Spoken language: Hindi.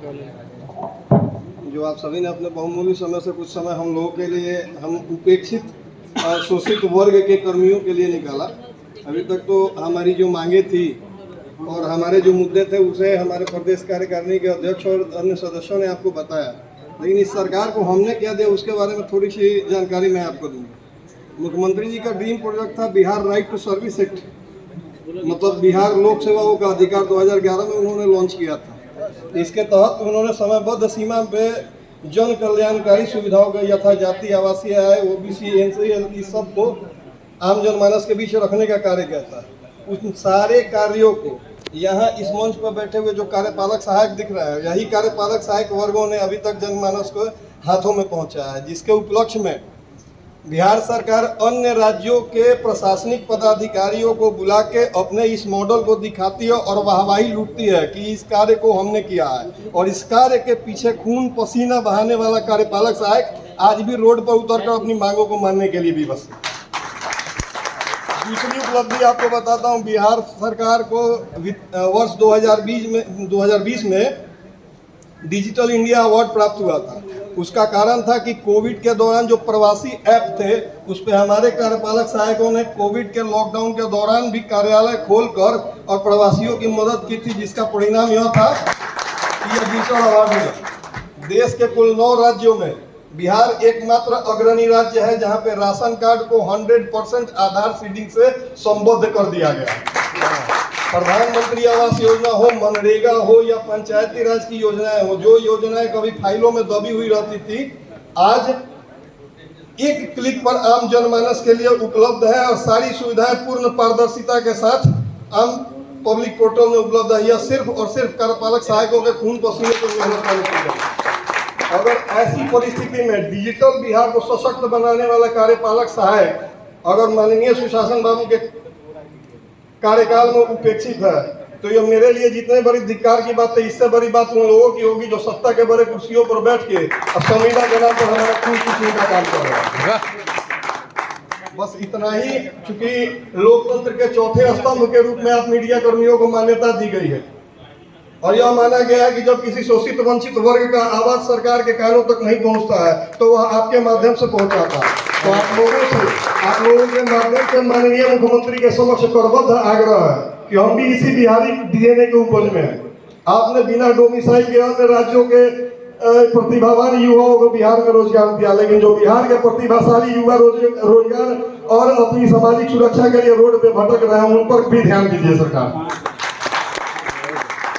जो आप सभी ने अपने बहुमूल्य समय से कुछ समय हम लोगों के लिए, हम उपेक्षित शोषित वर्ग के कर्मियों के लिए निकाला। अभी तक तो हमारी जो मांगे थी और हमारे जो मुद्दे थे उसे हमारे प्रदेश कार्यकारिणी के अध्यक्ष और अन्य सदस्यों ने आपको बताया, लेकिन इस सरकार को हमने क्या दिया उसके बारे में थोड़ी सी जानकारी मैं आपको दूंगा। मुख्यमंत्री जी का ड्रीम प्रोजेक्ट था Bihar right to service act, मतलब बिहार लोक सेवाओं का अधिकार 2011 में उन्होंने लॉन्च किया था। इसके तहत उन्होंने समयबद्ध सीमा पे जन कल्याणकारी सुविधाओं का यथा जाति, आवासीय, आय, ओबीसी, एनसीएल की सबको आम जनमानस के बीच रखने का कार्य किया था। उन सारे कार्यों को यहाँ इस मंच पर बैठे हुए जो कार्यपालक सहायक दिख रहा है, यही कार्यपालक सहायक वर्गों ने अभी तक जनमानस को हाथों में पहुँचाया है, जिसके उपलक्ष्य में बिहार सरकार अन्य राज्यों के प्रशासनिक पदाधिकारियों को बुला के अपने इस मॉडल को दिखाती है और वाहवाही लूटती है कि इस कार्य को हमने किया है। और इस कार्य के पीछे खून पसीना बहाने वाला कार्यपालक सहायक आज भी रोड पर उतरकर अपनी मांगों को मानने के लिए विवश है। दूसरी उपलब्धि आपको बताता हूँ, बिहार सरकार को वर्ष 2020 में डिजिटल इंडिया अवार्ड प्राप्त हुआ था। उसका कारण था कि कोविड के दौरान जो प्रवासी ऐप थे उस पर हमारे कार्यपालक सहायकों ने कोविड के लॉकडाउन के दौरान भी कार्यालय खोलकर और प्रवासियों की मदद की थी, जिसका परिणाम यह था कि यह डिजिटल अवार्ड मिला। देश के कुल 9 राज्यों में बिहार एकमात्र अग्रणी राज्य है जहां पे राशन कार्ड को 100% आधार सीडिंग से संबद्ध कर दिया गया। प्रधानमंत्री आवास योजना हो, मनरेगा हो या पंचायती राज की योजनाएं हो, जो योजनाएं कभी फाइलों में दबी हुई रहती थी, आज एक क्लिक पर आम जनमानस के लिए उपलब्ध है और सारी सुविधाएं पूर्ण पारदर्शिता के साथ आम पब्लिक पोर्टल में उपलब्ध है। यह सिर्फ और सिर्फ कार्यपालक सहायकों के खून पसीने को मेहनत करने की है। अगर ऐसी परिस्थिति में डिजिटल बिहार को सशक्त बनाने वाला कार्यपालक सहायक अगर माननीय सुशासन बाबू के कार्यकाल में उपेक्षित है, तो ये मेरे लिए जितने बड़ी धिक्कार की बात है, इससे बड़ी बात उन लोगों की होगी जो सत्ता के बड़े कुर्सियों पर बैठ के अब संविधान के नाम पर हमारा खून पीछने का काम कर रहे हैं। बस इतना ही, चूंकि लोकतंत्र के चौथे स्तंभ के रूप में आप मीडिया कर्मियों को मान्यता दी गई है और यह माना गया है कि जब किसी शोषित वंचित वर्ग का आवाज सरकार के कानों तक नहीं पहुंचता है तो वह आपके माध्यम से पहुंचाता है। तो आप लोगों के माध्यम से माननीय मुख्यमंत्री के समक्ष करबद्ध आग्रह है कि हम भी इसी बिहारी डीएनए के उपज में हैं। आपने बिना डोमिसाइल के अन्य राज्यों के प्रतिभावान युवाओं को बिहार में रोजगार दिया, लेकिन जो बिहार के प्रतिभाशाली युवा रोजगार और अपनी सामाजिक सुरक्षा के लिए रोड पे भटक रहे हैं, उन पर भी ध्यान दीजिए सरकार।